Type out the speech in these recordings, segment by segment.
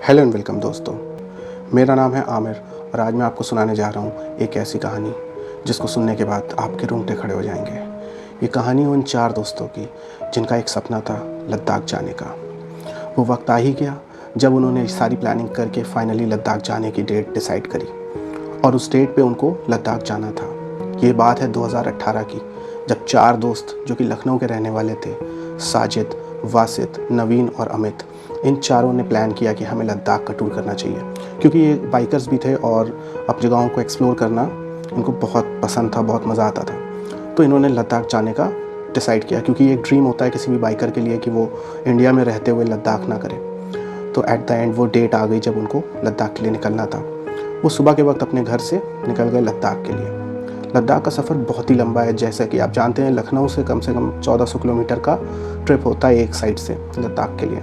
Hello and welcome दोस्तों, मेरा नाम है आमिर और आज मैं आपको सुनाने जा रहा हूँ एक ऐसी कहानी जिसको सुनने के बाद आपके रोंगटे खड़े हो जाएंगे। ये कहानी उन 4 दोस्तों की जिनका एक सपना था लद्दाख जाने का। वो वक्त आ ही गया जब उन्होंने सारी प्लानिंग करके फाइनली लद्दाख जाने की डेट डिसाइड करी और उस डेट पे उनको लद्दाख जाना था। ये बात है 2018 की, जब 4 दोस्त जो कि लखनऊ के रहने वाले थे, साजिद, वासित, नवीन और अमित, इन चारों ने प्लान किया कि हमें लद्दाख का टूर करना चाहिए क्योंकि ये बाइकर्स भी थे और अब जगहों को एक्सप्लोर करना इनको बहुत पसंद था, बहुत मज़ा आता था। तो इन्होंने लद्दाख जाने का डिसाइड किया क्योंकि एक ड्रीम होता है किसी भी बाइकर के लिए कि वो इंडिया में रहते हुए लद्दाख ना करे। तो एट द एंड वो डेट आ गई जब उनको लद्दाख के लिए निकलना था। वो सुबह के वक्त अपने घर से निकल गए लद्दाख के लिए। लद्दाख का सफ़र बहुत ही लंबा है, जैसा कि आप जानते हैं लखनऊ से कम 1400 किलोमीटर का ट्रिप होता है एक साइड से लद्दाख के लिए।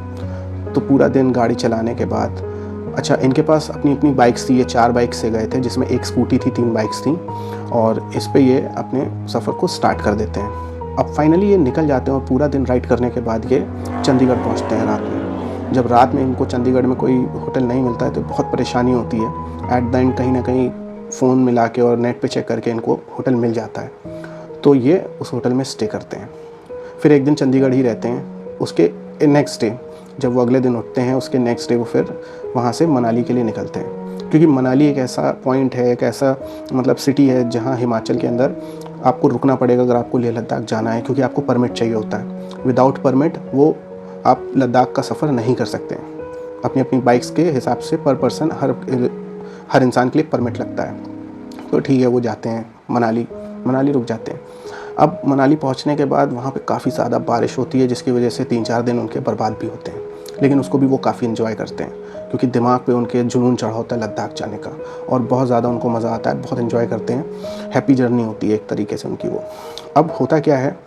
तो पूरा दिन गाड़ी चलाने के बाद, अच्छा इनके पास अपनी अपनी बाइक्स थी, ये 4 बाइक से गए थे जिसमें एक स्कूटी थी, 3 बाइक्स थी और इस पे ये अपने सफ़र को स्टार्ट कर देते हैं। अब फाइनली ये निकल जाते हैं और पूरा दिन राइड करने के बाद ये चंडीगढ़ पहुंचते हैं रात में। जब रात में इनको चंडीगढ़ में कोई होटल नहीं मिलता है तो बहुत परेशानी होती है। एट द एंड कहीं ना कहीं फ़ोन मिला के और नेट पे चेक करके इनको होटल मिल जाता है, तो ये उस होटल में स्टे करते हैं। फिर एक दिन चंडीगढ़ ही रहते हैं। उसके नेक्स्ट डे जब वो अगले दिन उठते हैं, उसके नेक्स्ट डे वो फिर वहाँ से मनाली के लिए निकलते हैं क्योंकि मनाली एक ऐसा पॉइंट है, एक ऐसा मतलब सिटी है जहाँ हिमाचल के अंदर आपको रुकना पड़ेगा अगर आपको लेह लद्दाख जाना है, क्योंकि आपको परमिट चाहिए होता है। विदाउट परमिट वो आप लद्दाख का सफ़र नहीं कर सकते। अपनी अपनी बाइक्स के हिसाब से पर पर्सन हर इंसान के लिए परमिट लगता है। तो ठीक है, वो जाते हैं मनाली रुक जाते हैं। अब मनाली पहुंचने के बाद वहाँ पे काफ़ी ज़्यादा बारिश होती है जिसकी वजह से 3-4 दिन उनके बर्बाद भी होते हैं, लेकिन उसको भी वो काफ़ी इन्जॉय करते हैं क्योंकि दिमाग पे उनके जुनून चढ़ा होता है लद्दाख जाने का और बहुत ज़्यादा उनको मज़ा आता है, बहुत इन्जॉय करते हैं। हैप्पी जर्नी होती है एक तरीके से उनकी वो। अब होता क्या है,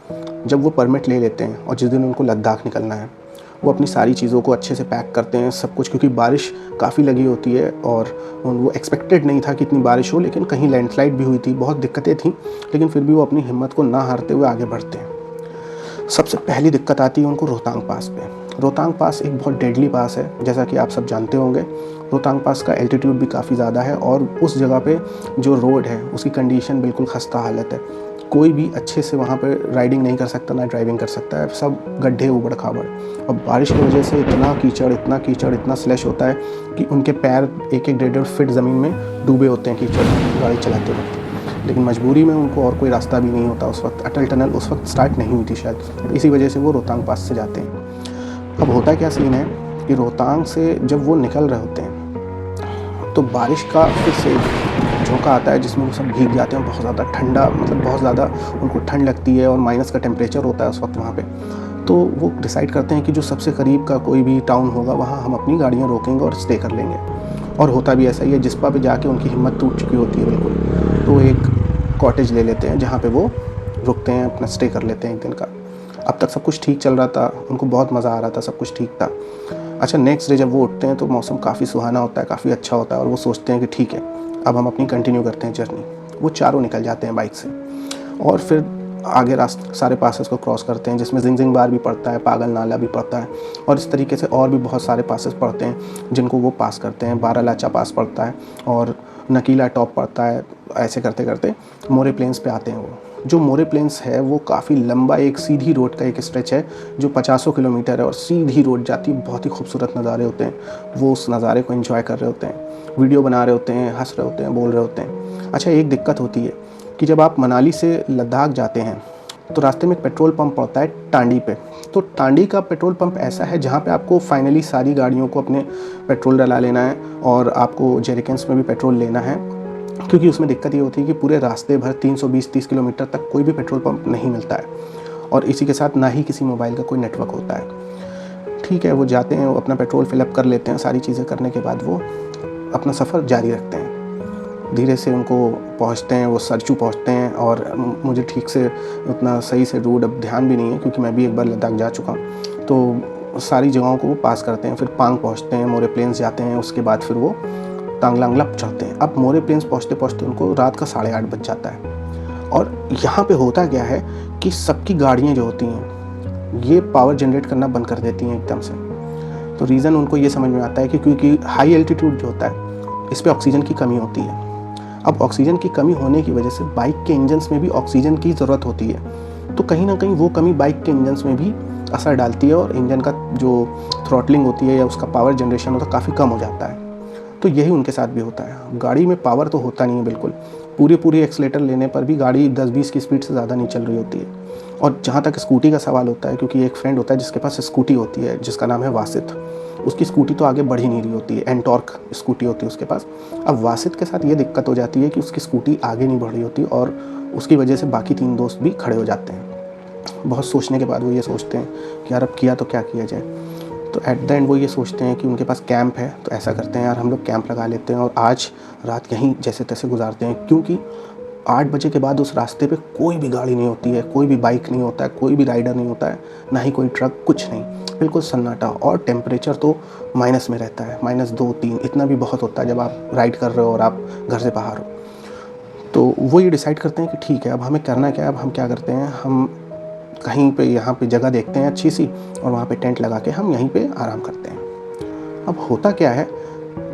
जब वो परमिट ले लेते हैं और जिस दिन उनको लद्दाख निकलना है वो अपनी सारी चीज़ों को अच्छे से पैक करते हैं सब कुछ, क्योंकि बारिश काफ़ी लगी होती है और वो एक्सपेक्टेड नहीं था कि इतनी बारिश हो, लेकिन कहीं लैंडस्लाइड भी हुई थी, बहुत दिक्कतें थीं, लेकिन फिर भी वो अपनी हिम्मत को ना हारते हुए आगे बढ़ते हैं। सबसे पहली दिक्कत आती है उनको रोहतांग पास पे। रोहतांग पास एक बहुत डेडली पास है, जैसा कि आप सब जानते होंगे। रोहतांग पास का एल्टीट्यूड भी काफ़ी ज़्यादा है और उस जगह पे जो रोड है उसकी कंडीशन बिल्कुल खस्ता हालत है। कोई भी अच्छे से वहाँ पे राइडिंग नहीं कर सकता, ना ड्राइविंग कर सकता है, सब गड्ढे ऊबड़ खाबड़। और बारिश की वजह से इतना कीचड़ इतना स्लैश होता है कि उनके पैर 1-1 1.5 फीट ज़मीन में डूबे होते हैं कीचड़ गाड़ी चलाते वक्त। लेकिन मजबूरी में उनको और कोई रास्ता भी नहीं होता। उस वक्त अटल टनल उस वक्त स्टार्ट नहीं हुई थी शायद, इसी वजह से वो रोहतांग पास से जाते हैं। अब होता क्या सीन है कि रोहतांग से जब वो निकल रहे होते हैं तो बारिश का फिर से झोंका आता है जिसमें वो सब भीग जाते हैं। बहुत ज़्यादा ठंडा, मतलब बहुत ज़्यादा उनको ठंड लगती है और माइनस का टेम्परेचर होता है उस वक्त वहाँ पे। तो वो डिसाइड करते हैं कि जो सबसे करीब का कोई भी टाउन होगा वहाँ हम अपनी गाड़ियाँ रोकेंगे और स्टे कर लेंगे। और होता भी ऐसा ही है, जिस्पा पे जाके उनकी हिम्मत टूट चुकी होती है बिल्कुल। तो एक कॉटेज ले लेते हैं जहाँ पे वो रुकते हैं, अपना स्टे कर लेते हैं एक दिन का। अब तक सब कुछ ठीक चल रहा था, उनको बहुत मज़ा आ रहा था, सब कुछ ठीक था। अच्छा, नेक्स्ट डे जब वो उठते हैं तो मौसम काफ़ी सुहाना होता है, काफ़ी अच्छा होता है और वो सोचते हैं कि ठीक है अब हम अपनी कंटिन्यू करते हैं जर्नी। वो चारों निकल जाते हैं बाइक से और फिर आगे सारे पासेस को क्रॉस करते हैं जिसमें जिंगजिंग बार भी पड़ता है, पागल नाला भी पड़ता है और इस तरीके से और भी बहुत सारे पासेस पड़ते हैं जिनको वो पास करते हैं। बारालाचा पास पड़ता है और नकीला टॉप पड़ता है। ऐसे करते करते मोरे प्लेन्स पे आते हैं। वो जो मोरे प्लेन्स है वो काफ़ी लंबा एक सीधी रोड का एक स्ट्रेच है जो 50 किलोमीटर है और सीधी रोड जाती है। बहुत ही खूबसूरत नज़ारे होते हैं। वो उस नज़ारे को एंजॉय कर रहे होते हैं, वीडियो बना रहे होते हैं, हंस रहे होते हैं, बोल रहे होते हैं। अच्छा, एक दिक्कत होती है कि जब आप मनाली से लद्दाख जाते हैं तो रास्ते में एक पेट्रोल पंप पड़ता है टांडी पे। तो टांडी का पेट्रोल पंप ऐसा है जहाँ पे आपको फाइनली सारी गाड़ियों को अपने पेट्रोल डला लेना है और आपको जेरिकन्स में भी पेट्रोल लेना है, क्योंकि उसमें दिक्कत ये होती है कि पूरे रास्ते भर 320-30 किलोमीटर तक कोई भी पेट्रोल पंप नहीं मिलता है और इसी के साथ ना ही किसी मोबाइल का कोई नेटवर्क होता है। ठीक है, वो जाते हैं, वो अपना पेट्रोल फिलअप कर लेते हैं। सारी चीज़ें करने के बाद वो अपना सफ़र जारी रखते हैं। धीरे से उनको पहुंचते हैं, वो सरचू पहुंचते हैं और मुझे ठीक से उतना सही से रूट अब ध्यान भी नहीं है क्योंकि मैं भी एक बार लद्दाख जा चुका हूँ। तो सारी जगहों को वो पास करते हैं। फिर पांग पहुंचते हैं, मोरे प्लेन्स जाते हैं, उसके बाद फिर वो तांगलांगला चढ़ते हैं। अब मोरे प्लेन्स पहुंचते पहुंचते उनको रात का 8:30 बज जाता है। और यहाँ पे होता क्या है कि सबकी गाड़ियाँ जो होती हैं ये पावर जनरेट करना बंद कर देती हैं एकदम से। तो रीज़न उनको ये समझ में आता है कि क्योंकि हाई एल्टीट्यूड जो होता है इस पे ऑक्सीजन की कमी होती है। अब ऑक्सीजन की कमी होने की वजह से बाइक के इंजन्स में भी ऑक्सीजन की ज़रूरत होती है, तो कहीं ना कहीं वो कमी बाइक के इंजन्स में भी असर डालती है और इंजन का जो थ्रॉटलिंग होती है या उसका पावर जनरेशन होता है काफ़ी कम हो जाता है। तो यही उनके साथ भी होता है। गाड़ी में पावर तो होता नहीं है बिल्कुल, पूरी एक्सीलेटर लेने पर भी गाड़ी 10-20 की स्पीड से ज़्यादा नहीं चल रही होती है। और जहाँ तक स्कूटी का सवाल होता है, क्योंकि एक फ्रेंड होता है जिसके पास स्कूटी होती है जिसका नाम है वासित, उसकी स्कूटी तो आगे बढ़ ही नहीं रही होती है, एंटॉर्क स्कूटी होती है उसके पास। अब वासित के साथ ये दिक्कत हो जाती है कि उसकी स्कूटी आगे नहीं बढ़ रही होती और उसकी वजह से बाकी 3 दोस्त भी खड़े हो जाते हैं। बहुत सोचने के बाद वो ये सोचते हैं कि यार अब किया तो क्या किया जाए। तो एट द एंड वो ये सोचते हैं कि उनके पास कैंप है, तो ऐसा करते हैं यार हम लोग कैंप लगा लेते हैं और आज रात यहीं जैसे तैसे गुजारते हैं, क्योंकि 8 बजे के बाद उस रास्ते पे कोई भी गाड़ी नहीं होती है, कोई भी बाइक नहीं होता है, कोई भी राइडर नहीं होता है, ना ही कोई ट्रक, कुछ नहीं, बिल्कुल सन्नाटा। और टेम्परेचर तो माइनस में रहता है, -2-3 इतना भी बहुत होता है जब आप राइड कर रहे हो और आप घर से बाहर हो। तो वो ये डिसाइड करते हैं कि ठीक है अब हमें करना क्या है। अब हम क्या करते हैं, हम कहीं पे यहाँ पे जगह देखते हैं अच्छी सी और वहाँ पे टेंट लगा के हम यहीं पे आराम करते हैं। अब होता क्या है,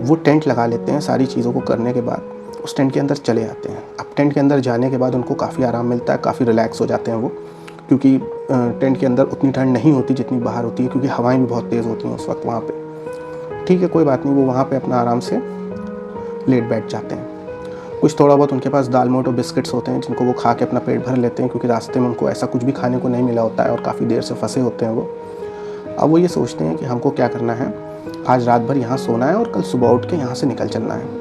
वो टेंट लगा लेते हैं, सारी चीज़ों को करने के बाद उस टेंट के अंदर चले आते हैं। अब टेंट के अंदर जाने के बाद उनको काफ़ी आराम मिलता है, काफ़ी रिलैक्स हो जाते हैं वो, क्योंकि टेंट के अंदर उतनी ठंड नहीं होती जितनी बाहर होती है, क्योंकि हवाएं भी बहुत तेज़ होती हैं उस वक्त वहाँ पे। ठीक है, कोई बात नहीं, वो वहाँ पे अपना आराम से लेट बैठ जाते हैं। कुछ थोड़ा बहुत उनके पास दाल मोट और बिस्किट्स होते हैं जिनको वो खा के अपना पेट भर लेते हैं, क्योंकि रास्ते में उनको ऐसा कुछ भी खाने को नहीं मिला होता है और काफ़ी देर से फंसे होते हैं वो। अब वो ये सोचते हैं कि हमको क्या करना है, आज रात भर यहाँ सोना है और कल सुबह उठ के यहाँ से निकल चलना है।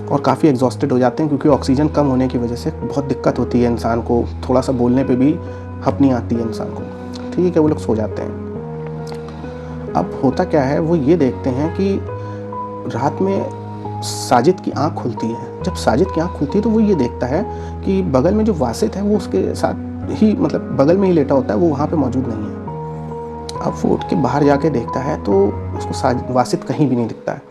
और काफ़ी एग्जॉस्टेड हो जाते हैं, क्योंकि ऑक्सीजन कम होने की वजह से बहुत दिक्कत होती है इंसान को, थोड़ा सा बोलने पे भी हपनी आती है इंसान को। ठीक है, वो लोग सो जाते हैं। अब होता क्या है, वो ये देखते हैं कि रात में साजिद की आँख खुलती है। जब साजिद की आँख खुलती है तो वो ये देखता है कि बगल में जो वासित है वो उसके साथ ही, मतलब बगल में ही लेटा होता है, वो वहाँ पे मौजूद नहीं है। अब वो उठ के बाहर जाके देखता है तो उसको वासित कहीं भी नहीं दिखता है।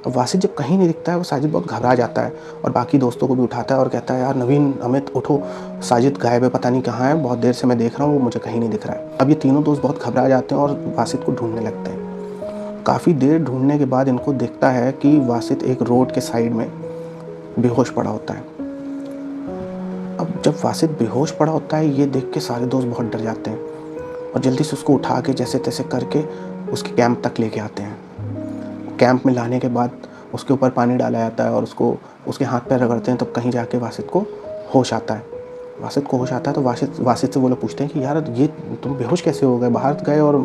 अब वासित जब कहीं नहीं दिखता है, वो साजिद बहुत घबरा जाता है और बाकी दोस्तों को भी उठाता है और कहता है यार नवीन, अमित उठो, साजिद गायब है, पता नहीं कहाँ है, बहुत देर से मैं देख रहा हूँ, वो मुझे कहीं नहीं दिख रहा है। अब ये तीनों दोस्त बहुत घबरा जाते हैं और वासित को ढूंढने लगते हैं। काफ़ी देर ढूंढने के बाद इनको दिखता है कि वासित एक रोड के साइड में बेहोश पड़ा होता है। अब जब वासित बेहोश पड़ा होता है, ये देख के सारे दोस्त बहुत डर जाते हैं और जल्दी से उसको उठा के जैसे तैसे करके उसके कैंप तक लेके आते हैं। कैंप में लाने के बाद उसके ऊपर पानी डाला जाता है और उसको उसके हाथ पैर रगड़ते हैं, तब कहीं जाके वासित को होश आता है। वासित को होश आता है तो वासित से वो लोग पूछते हैं कि यार ये तुम बेहोश कैसे हो गए, बाहर गए और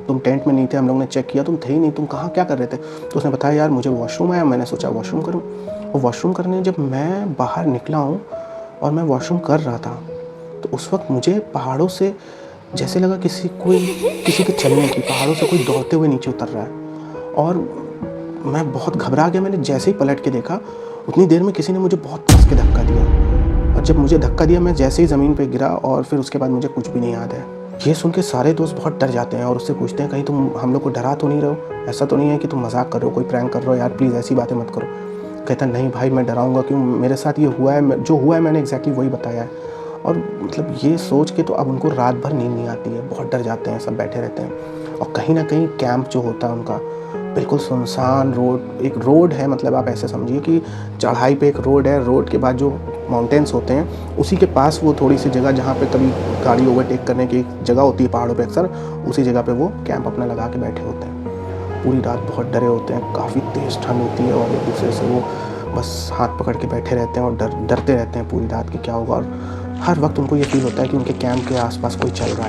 तुम टेंट में नहीं थे, हम लोग ने चेक किया तुम थे ही नहीं, तुम कहाँ क्या कर रहे थे। तो उसने बताया यार मुझे वॉशरूम आया, मैंने सोचा वॉशरूम करूँ, और वॉशरूम करने जब मैं बाहर निकला हूँ और मैं वॉशरूम कर रहा था तो उस वक्त मुझे पहाड़ों से जैसे लगा किसी के चलने की, पहाड़ों से कोई दौड़ते हुए नीचे उतर रहा है और मैं बहुत घबरा गया। मैंने जैसे ही पलट के देखा उतनी देर में किसी ने मुझे बहुत कस के धक्का दिया और जब मुझे धक्का दिया मैं जैसे ही ज़मीन पे गिरा और फिर उसके बाद मुझे कुछ भी नहीं याद है। ये सुन के सारे दोस्त बहुत डर जाते हैं और उससे पूछते हैं कहीं तुम हम लोग को डरा तो नहीं रहे हो, ऐसा तो नहीं है कि तुम मजाक कर रहे हो, कोई प्रैंक कर रहे हो, यार प्लीज़ ऐसी बातें मत करो। कहता नहीं भाई मैं डराऊंगा क्यों, मेरे साथ ये हुआ है, जो हुआ है मैंने एग्जैक्टली वही बताया है। और मतलब ये सोच के तो अब उनको रात भर नींद नहीं आती है, बहुत डर जाते हैं, सब बैठे रहते हैं। और कहीं ना कहीं कैंप जो होता है उनका बिल्कुल सुनसान रोड, एक रोड है, मतलब आप ऐसे समझिए कि चढ़ाई पे एक रोड है, रोड के बाद जो माउंटेन्स होते हैं उसी के पास वो थोड़ी सी जगह जहाँ पे कभी गाड़ी ओवरटेक करने की जगह होती है पहाड़ों पे अक्सर, उसी जगह पे वो कैंप अपना लगा के बैठे होते हैं। पूरी रात बहुत डरे होते हैं, काफ़ी तेज़ ठंड होती है और एक दूसरे से वो बस हाथ पकड़ के बैठे रहते हैं और डरते रहते हैं पूरी रात कि क्या होगा। और हर वक्त उनको ये फील होता है कि उनके कैंप के आसपास कोई चल रहा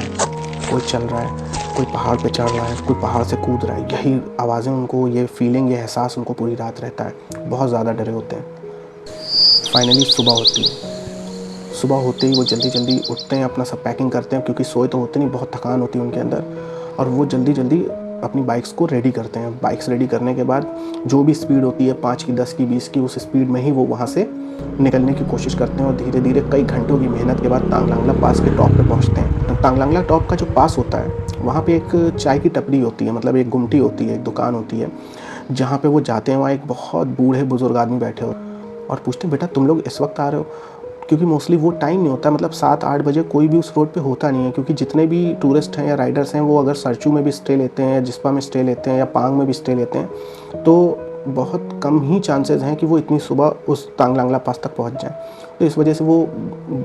है, कोई पहाड़ पे चढ़ रहा है, कोई पहाड़ से कूद रहा है। यही आवाज़ें उनको, ये फीलिंग, ये एहसास उनको पूरी रात रहता है। बहुत ज़्यादा डरे होते हैं। फाइनली सुबह होती है। सुबह होते ही वो जल्दी उठते हैं, अपना सब पैकिंग करते हैं, क्योंकि सोए तो होते नहीं, बहुत थकान होती है उनके अंदर। और वो जल्दी अपनी बाइक्स को रेडी करते हैं। बाइक्स रेडी करने के बाद जो भी स्पीड होती है 5 की, 10 की, 20 की, उस स्पीड में ही वो वहाँ से निकलने की कोशिश करते हैं। और धीरे धीरे कई घंटों की मेहनत के बाद तांगलांगला पास के टॉप पे पहुँचते हैं। तांगलांगला टॉप का जो पास होता है वहाँ पे एक चाय की टपरी होती है, मतलब एक गुमटी होती है, एक दुकान होती है, जहाँ पे वो जाते हैं। वहाँ एक बहुत बूढ़े बुजुर्ग आदमी बैठे हो और पूछते हैं बेटा तुम लोग इस वक्त आ रहे हो, क्योंकि मोस्टली वो टाइम नहीं होता, मतलब 7-8 बजे कोई भी उस रोड पे होता नहीं है, क्योंकि जितने भी टूरिस्ट हैं या राइडर्स हैं वो अगर सरचू में भी स्टे लेते हैं या जिस्पा में स्टे लेते हैं या पांग में भी स्टे लेते हैं तो बहुत कम ही चांसेस हैं कि वो इतनी सुबह उस तांगलांगला पास तक पहुंच जाएं। तो इस वजह से वो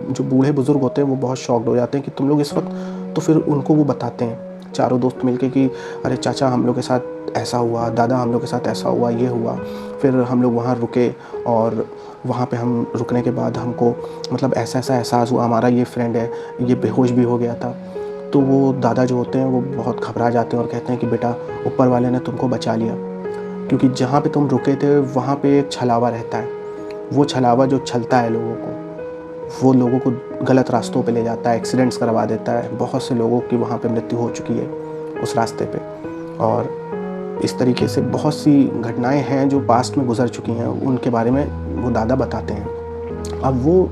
जो बूढ़े बुजुर्ग होते हैं वो बहुत शॉक्ड हो जाते हैं कि तुम लोग इस वक्त, तो फिर उनको वो बताते हैं चारों दोस्त मिलके कि अरे चाचा हम लोग के साथ ऐसा हुआ, दादा हम लोग के साथ ऐसा हुआ, ये हुआ। फिर हम लोग वहाँ रुके और वहाँ पे हम रुकने के बाद हमको मतलब ऐसा ऐसा एहसास हुआ, हमारा ये फ्रेंड है ये बेहोश भी हो गया था। तो वो दादा जो होते हैं वो बहुत घबरा जाते हैं और कहते हैं कि बेटा ऊपर वाले ने तुमको बचा लिया, क्योंकि जहाँ पे तुम रुके थे वहाँ पे एक छलावा रहता है। वो छलावा जो छलता है लोगों को, वो लोगों को गलत रास्तों पे ले जाता है, एक्सीडेंट्स करवा देता है। बहुत से लोगों की वहाँ पे मृत्यु हो चुकी है उस रास्ते पे। और इस तरीके से बहुत सी घटनाएं हैं जो पास्ट में गुजर चुकी हैं, उनके बारे में वो दादा बताते हैं। अब वो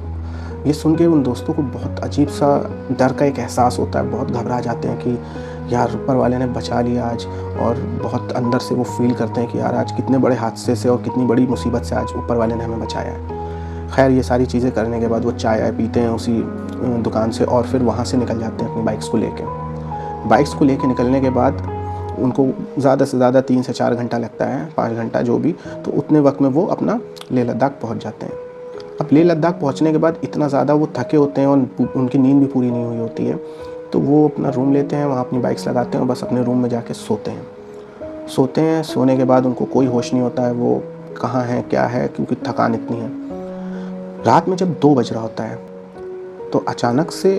ये सुन के उन दोस्तों को बहुत अजीब सा डर का एक एहसास होता है, बहुत घबरा जाते हैं कि यार ऊपर वाले ने बचा लिया आज, और बहुत अंदर से वो फील करते हैं कि यार आज कितने बड़े हादसे से और कितनी बड़ी मुसीबत से आज ऊपर वाले ने हमें बचाया है। खैर ये सारी चीज़ें करने के बाद वो चाय पीते हैं उसी दुकान से और फिर वहाँ से निकल जाते हैं अपनी बाइक्स को लेके निकलने के बाद उनको ज़्यादा से ज़्यादा 3 से 4 घंटा लगता है, 5 घंटा जो भी, तो उतने वक्त में वो अपना लेह लद्दाख पहुँच जाते हैं। अब लेह लद्दाख पहुँचने के बाद इतना ज़्यादा वो थके होते हैं और उनकी नींद भी पूरी नहीं हुई होती है, तो वो अपना रूम लेते हैं, वहाँ अपनी बाइक्स लगाते हैं और बस अपने रूम में जाके सोते हैं। सोने के बाद उनको कोई होश नहीं होता है वो कहाँ है क्या है, क्योंकि थकान इतनी है। रात में जब 2 बज रहा होता है तो अचानक से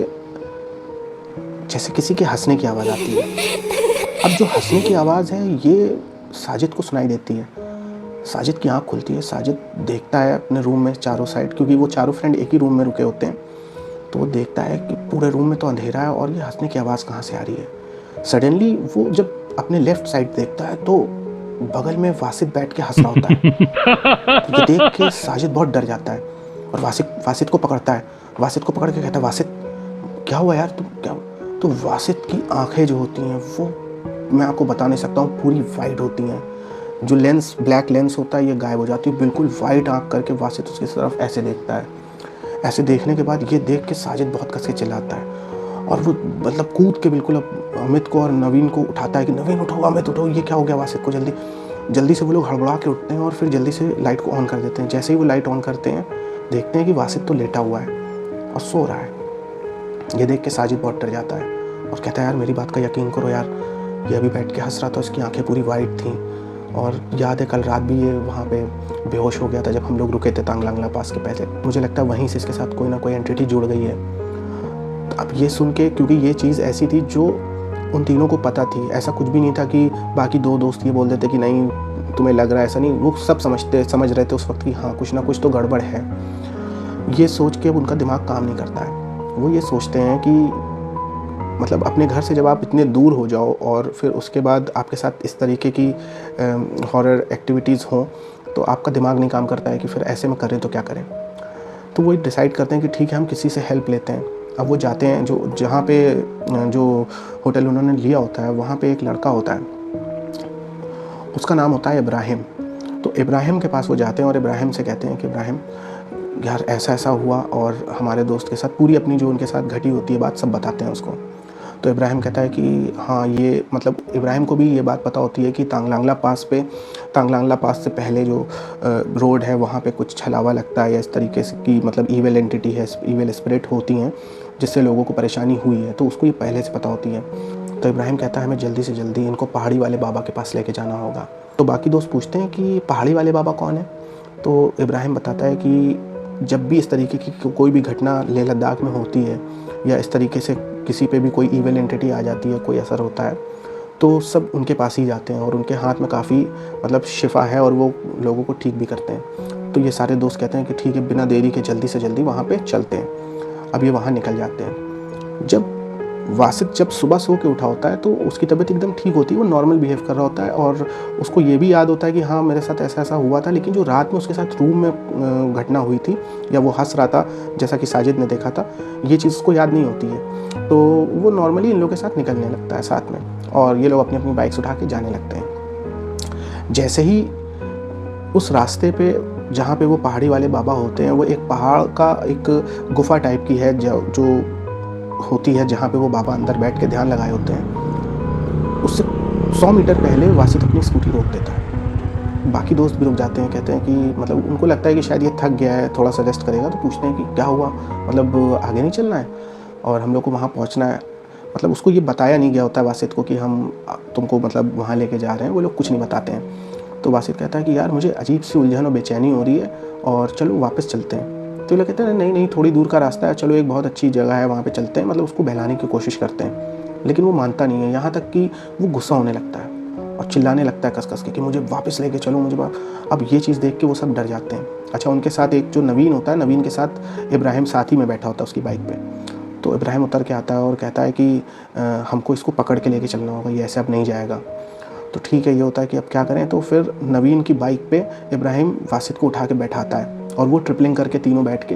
जैसे किसी के हंसने की आवाज़ आती है। अब जो हंसने की आवाज़ है ये साजिद को सुनाई देती है। साजिद की आँख खुलती है, साजिद देखता है अपने रूम में चारों साइड, क्योंकि वो चारों फ्रेंड एक ही रूम में रुके होते हैं, तो वो देखता है कि पूरे रूम में तो अंधेरा है और ये हंसने की आवाज़ कहाँ से आ रही है। सडनली वो जब अपने लेफ़्ट साइड देखता है तो बगल में वासिद बैठ के हंस रहा होता है। ये देख के साजिद बहुत डर जाता है और वासिद को पकड़ता है। वासिद को पकड़ के कहता है, वासिद क्या हुआ यार, तुम क्या हुआ? तो वासिद की आंखें जो होती हैं वो मैं आपको बता नहीं सकता हूँ, पूरी वाइट होती हैं। जो लेंस, ब्लैक लेंस होता है, ये गायब हो जाती है, बिल्कुल वाइट आंख करके वासिद उसकी तरफ ऐसे देखता है। ऐसे देखने के बाद ये देख के साजिद बहुत कस के चिल्लाता है और वो मतलब कूद के बिल्कुल अमित को और नवीन को उठाता है कि नवीन उठो, अमित उठो, ये क्या हो गया वासिद को, जल्दी से वो लोग हड़बड़ा के उठते हैं और फिर जल्दी से लाइट को ऑन कर देते हैं। जैसे ही वो लाइट ऑन करते हैं देखते हैं कि वासिद तो लेटा हुआ है और सो रहा है। ये देख के साजिद बहुत डर जाता है और कहता है यार मेरी बात का यकीन करो यार, ये अभी बैठ के हंस रहा था, इसकी आंखें पूरी वाइट थीं और याद है कल रात भी ये वहाँ पे बेहोश हो गया था जब हम लोग रुके थे तांगलांगला पास के पहले। मुझे लगता है वहीं से इसके साथ कोई ना कोई एंटिटी जुड़ गई है। तो अब ये सुन के, क्योंकि ये चीज़ ऐसी थी जो उन तीनों को पता थी, ऐसा कुछ भी नहीं था कि बाकी 2 दोस्त ये बोल देते कि नहीं तुम्हें लग रहा है, ऐसा नहीं, वो सब समझ रहे थे उस वक्त कि हाँ कुछ ना कुछ तो गड़बड़ है। ये सोच के अब उनका दिमाग काम नहीं करता है। वो ये सोचते हैं कि मतलब अपने घर से जब आप इतने दूर हो जाओ और फिर उसके बाद आपके साथ इस तरीके की हॉरर एक्टिविटीज़ हों तो आपका दिमाग नहीं काम करता है कि फिर ऐसे में करें तो क्या करें। तो वो डिसाइड करते हैं कि ठीक है हम किसी से हेल्प लेते हैं। अब वो जाते हैं जहाँ पे जो होटल उन्होंने लिया होता है वहाँ पे एक लड़का होता है, उसका नाम होता है इब्राहिम। तो इब्राहिम के पास वो जाते हैं और इब्राहिम से कहते हैं कि इब्राहिम यार ऐसा ऐसा हुआ, और हमारे दोस्त के साथ पूरी अपनी जो उनके साथ घटी होती है बात सब बताते हैं उसको। तो इब्राहिम कहता है कि हाँ ये मतलब इब्राहिम को भी ये बात पता होती है कि तांगलांगला पास से पहले जो रोड है वहाँ पे कुछ छलावा लगता है या इस तरीके से की मतलब ईविल एंटिटी है, ईविल स्पिरिट होती हैं जिससे लोगों को परेशानी हुई है, तो उसको ये पहले से पता होती है। तो इब्राहिम कहता है हमें जल्दी से जल्दी इनको पहाड़ी वाले बाबा के पास लेके जाना होगा। तो बाकी दोस्त पूछते हैं कि पहाड़ी वाले बाबा कौन है? तो इब्राहिम बताता है कि जब भी इस तरीके की कोई भी घटना लेह लद्दाख में होती है या इस तरीके से किसी पे भी कोई ईविल एंटिटी आ जाती है, कोई असर होता है, तो सब उनके पास ही जाते हैं और उनके हाथ में काफ़ी मतलब शिफा है और वो लोगों को ठीक भी करते हैं। तो ये सारे दोस्त कहते हैं कि ठीक है बिना देरी के जल्दी से जल्दी वहाँ पे चलते हैं। अब ये वहाँ निकल जाते हैं। जब वासिद जब सुबह सो के उठा होता है तो उसकी तबीयत एकदम ठीक होती है, वो नॉर्मल बिहेव कर रहा होता है और उसको ये भी याद होता है कि हाँ मेरे साथ ऐसा ऐसा हुआ था, लेकिन जो रात में उसके साथ रूम में घटना हुई थी या वो हंस रहा था जैसा कि साजिद ने देखा था, ये चीज़ उसको याद नहीं होती है। तो वो नॉर्मली इन लोगों के साथ निकलने लगता है साथ में और ये लोग अपनी अपनी बाइक्स उठा के जाने लगते हैं। जैसे ही उस रास्ते पे जहाँ पे वो पहाड़ी वाले बाबा होते हैं, वो एक पहाड़ का एक गुफ़ा टाइप की है जो होती है, जहाँ पे वो बाबा अंदर बैठ के ध्यान लगाए होते हैं। उससे 100 मीटर पहले वासित अपनी स्कूटी रोक देता है। बाकी दोस्त भी रुक जाते हैं, कहते हैं कि मतलब उनको लगता है कि शायद ये थक गया है, थोड़ा-सा रेस्ट करेगा, तो पूछते हैं कि क्या हुआ? मतलब आगे नहीं चलना है? और हम लोग को वहाँ पहुँचना है। मतलब उसको ये बताया नहीं गया होता है वासित को कि हम तुमको मतलब वहाँ लेके जा रहे हैं, वो लोग कुछ नहीं बताते हैं। तो वासित कहता है कि यार मुझे अजीब-सी उलझन और बेचैनी हो रही है और चलो वापस चलते हैं। तो ये लोग कहते हैं नहीं, नहीं थोड़ी दूर का रास्ता है, चलो एक बहुत अच्छी जगह है वहाँ पे चलते हैं, मतलब उसको बहलाने की कोशिश करते हैं। लेकिन वो मानता नहीं है, यहाँ तक कि वो गुस्सा होने लगता है और चिल्लाने लगता है कस-कस के कि मुझे वापस लेके चलो, मुझे अब ये चीज़ देख के वो सब डर जाते हैं। अच्छा, उनके साथ एक जो नवीन होता है, नवीन के साथ इब्राहिम साथ ही में बैठा होता है उसकी बाइक पे। तो इब्राहिम उतर के आता है और कहता है कि हमको इसको पकड़ के लेके चलना होगा, ये ऐसे अब नहीं जाएगा। तो ठीक है, ये होता है कि अब क्या करें, तो फिर नवीन की बाइक पे इब्राहिम वासित को उठा के बैठाता है और वो ट्रिपलिंग करके तीनों बैठ के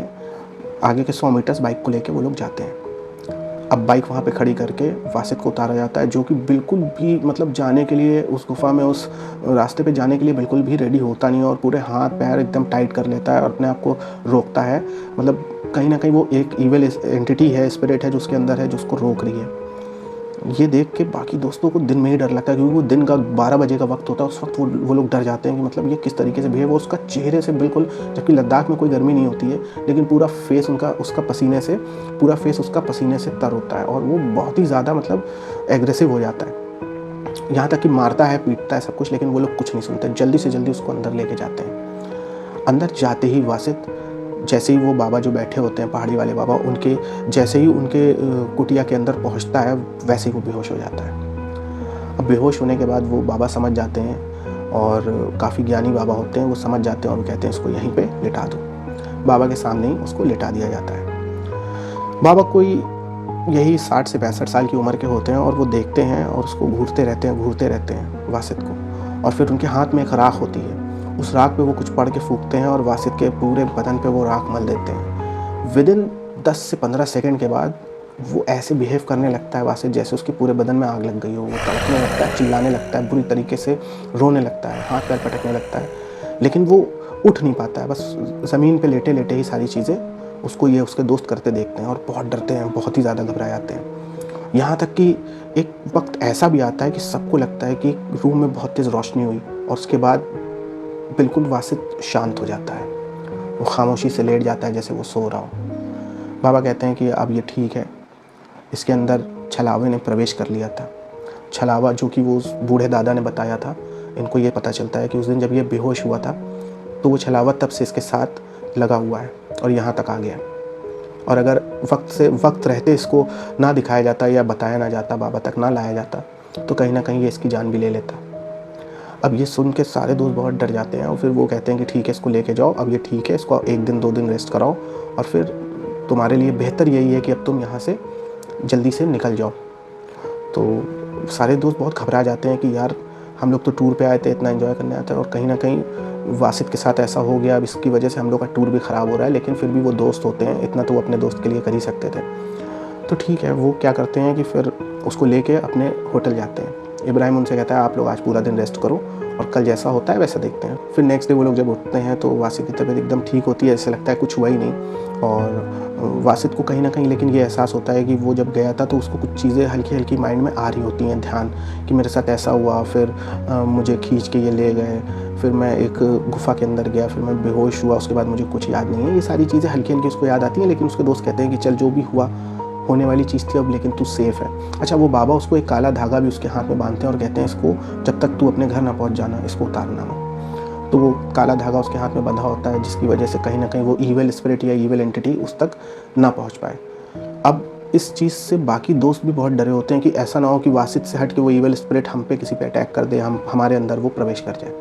आगे के 100 मीटर्स बाइक को लेके वो लोग जाते हैं। अब बाइक वहाँ पे खड़ी करके वासित को उतारा जाता है, जो कि बिल्कुल भी मतलब जाने के लिए उस गुफ़ा में, उस रास्ते पे जाने के लिए बिल्कुल भी रेडी होता नहीं है और पूरे हाथ पैर एकदम टाइट कर लेता है और अपने आप को रोकता है। मतलब कहीं न कहीं वो एक इविल एंटिटी है, स्पिरिट है जो उसके अंदर है, जो उसको रोक रही है। ये देख के बाकी दोस्तों को दिन में ही डर लगता है, क्योंकि वो दिन का 12 बजे का वक्त होता है। उस वक्त वो लोग डर जाते हैं कि मतलब ये किस तरीके से बिहेव, वो उसका चेहरे से बिल्कुल, जबकि लद्दाख में कोई गर्मी नहीं होती है, लेकिन पूरा फेस उसका पसीने से तर होता है और वो बहुत ही ज़्यादा मतलब एग्रेसिव हो जाता है। यहाँ तक कि मारता है, पीटता है, सब कुछ, लेकिन वो लोग कुछ नहीं सुनते, जल्दी से जल्दी उसको अंदर लेके जाते हैं। अंदर जाते ही वासित, जैसे ही वो बाबा जो बैठे होते हैं, पहाड़ी वाले बाबा, उनके जैसे ही उनके कुटिया के अंदर पहुंचता है, वैसे ही वो बेहोश हो जाता है। अब बेहोश होने के बाद वो बाबा समझ जाते हैं और काफ़ी ज्ञानी बाबा होते हैं, वो समझ जाते हैं और वो कहते हैं इसको यहीं पे लिटा दो। बाबा के सामने ही उसको लिटा दिया जाता है। बाबा कोई यही 60 से 65 साल की उम्र के होते हैं और वो देखते हैं और उसको घूरते रहते हैं वासित को, और फिर उनके हाथ में एक राख होती है। उस राख पे वो कुछ पढ़ के फूंकते हैं और वासित के पूरे बदन पे वो राख मल देते हैं। विदिन 10 से 15 सेकंड के बाद वो ऐसे बिहेव करने लगता है वासित जैसे उसके पूरे बदन में आग लग गई हो। वो तड़पने लगता है, चिल्लाने लगता है, बुरी तरीके से रोने लगता है, हाथ पैर पटकने लगता है, लेकिन वो उठ नहीं पाता है। बस ज़मीन पे लेटे लेटे ही सारी चीज़ें उसको ये उसके दोस्त करते देखते हैं और बहुत डरते हैं, बहुत ही ज़्यादा घबरा जाते हैं। यहाँ तक कि एक वक्त ऐसा भी आता है कि सबको लगता है कि रूम में बहुत तेज़ रोशनी हुई और उसके बाद बिल्कुल वासित शांत हो जाता है। वो खामोशी से लेट जाता है जैसे वो सो रहा हो। बाबा कहते हैं कि अब ये ठीक है। इसके अंदर छलावे ने प्रवेश कर लिया था। छलावा, जो कि वो उस बूढ़े दादा ने बताया था, इनको ये पता चलता है कि उस दिन जब ये बेहोश हुआ था तो वो छलावा तब से इसके साथ लगा हुआ है और यहाँ तक आ गया। और अगर वक्त रहते इसको ना दिखाया जाता या बताया ना जाता, बाबा तक ना लाया जाता, तो कहीं ना कहीं ये इसकी जान भी ले लेता। अब ये सुन के सारे दोस्त बहुत डर जाते हैं और फिर वो कहते हैं कि ठीक है, इसको लेके जाओ, अब ये ठीक है, इसको 1 दिन 2 दिन रेस्ट कराओ और फिर तुम्हारे लिए बेहतर यही है कि अब तुम यहाँ से जल्दी से निकल जाओ। तो सारे दोस्त बहुत घबरा जाते हैं कि यार हम लोग तो टूर पे आए थे, इतना एंजॉय करने आए थे और कहीं ना कहीं वासित के साथ ऐसा हो गया, अब इसकी वजह से हम लोग का टूर भी ख़राब हो रहा है। लेकिन फिर भी वो दोस्त होते हैं, इतना तो वो अपने दोस्त के लिए कर ही सकते थे। तो ठीक है, वो क्या करते हैं कि फिर उसको लेके अपने होटल जाते हैं। इब्राहिम उनसे कहता है आप लोग आज पूरा दिन रेस्ट करो और कल जैसा होता है वैसा देखते हैं। फिर नेक्स्ट डे वो लोग जब उठते हैं तो वासित की तबीयत एकदम ठीक होती है, ऐसे लगता है कुछ हुआ ही नहीं। और वासित को कहीं ना कहीं लेकिन ये एहसास होता है कि वो जब गया था तो उसको कुछ चीज़ें हल्की हल्की माइंड में आ रही होती हैं, ध्यान, कि मेरे साथ ऐसा हुआ, फिर मुझे खींच के ये ले गए, फिर मैं एक गुफ़ा के अंदर गया, फिर मैं बेहोश हुआ, उसके बाद मुझे कुछ याद नहीं है। ये सारी चीज़ें हल्की हल्की उसको याद आती हैं, लेकिन उसके दोस्त कहते हैं कि चल जो भी हुआ होने वाली चीज़ थी अब, लेकिन तू सेफ़ है। अच्छा, वो बाबा उसको एक काला धागा भी उसके हाथ में बांधते हैं और कहते हैं इसको जब तक तू अपने घर ना पहुंच जाना, इसको उतारना मत। तो वो काला धागा उसके हाथ में बंधा होता है, जिसकी वजह से कहीं ना कहीं वो ईविल स्पिरिट या ईविल एंटिटी उस तक ना पहुंच पाए। अब इस चीज़ से बाकी दोस्त भी बहुत डरे होते हैं कि ऐसा ना हो कि वासित से हट के वो ईविल स्पिरिट हम पे किसी पे अटैक कर दे, हमारे अंदर वो प्रवेश कर जाए।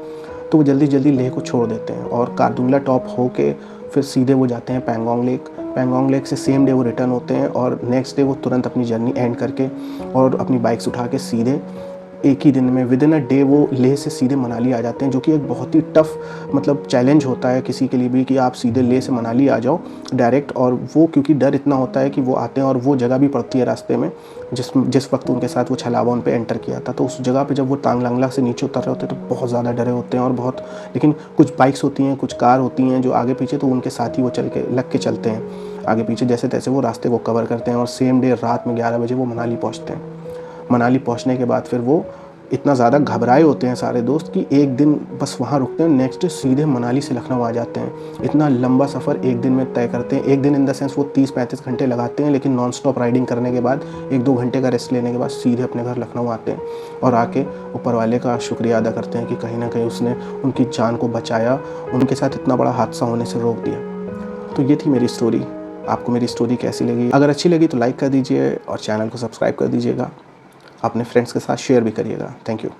तो वो जल्दी जल्दी लेह को छोड़ देते हैं और कार्दुंगला टॉप होके फिर सीधे वो जाते हैं पैंगोंग लेक। पैंगोंग लेक से सेम डे वो रिटर्न होते हैं और नेक्स्ट डे वो तुरंत अपनी जर्नी एंड करके और अपनी बाइक्स उठा के सीधे एक ही दिन में विदिन अ डे वो लेह से सीधे मनाली आ जाते हैं, जो कि एक बहुत ही टफ मतलब चैलेंज होता है किसी के लिए भी कि आप सीधे लेह से मनाली आ जाओ डायरेक्ट। और वो क्योंकि डर इतना होता है कि वो आते हैं और वो जगह भी पड़ती है रास्ते में जिस वक्त उनके साथ वो छलावा उन पे एंटर किया था, तो उस जगह पे जब वो टांग लांगला से नीचे उतर रहे होते हैं तो बहुत ज़्यादा डरे होते हैं और बहुत, लेकिन कुछ बाइक्स होती हैं, कुछ कार होती हैं जो आगे पीछे, तो उनके साथ ही वो लग के चलते हैं आगे पीछे, जैसे तैसे वो रास्ते को कवर करते हैं और सेम डे रात में 11 बजे वो मनाली पहुँचते हैं। मनाली पहुंचने के बाद फिर वो इतना ज़्यादा घबराए होते हैं सारे दोस्त कि एक दिन बस वहाँ रुकते हैं, नेक्स्ट डे सीधे मनाली से लखनऊ आ जाते हैं। इतना लंबा सफ़र एक दिन में तय करते हैं, एक दिन इन द सेंस वो 30-35 घंटे लगाते हैं, लेकिन नॉन स्टॉप राइडिंग करने के बाद 1-2 घंटे का रेस्ट लेने के बाद सीधे अपने घर लखनऊ आते हैं और आके ऊपर वाले का शुक्रिया अदा करते हैं कि कहीं ना कहीं उसने उनकी जान को बचाया, उनके साथ इतना बड़ा हादसा होने से रोक दिया। तो ये थी मेरी स्टोरी। आपको मेरी स्टोरी कैसी लगी? अगर अच्छी लगी तो लाइक कर दीजिए और चैनल को सब्सक्राइब कर दीजिएगा, अपने फ्रेंड्स के साथ शेयर भी करिएगा। Thank you.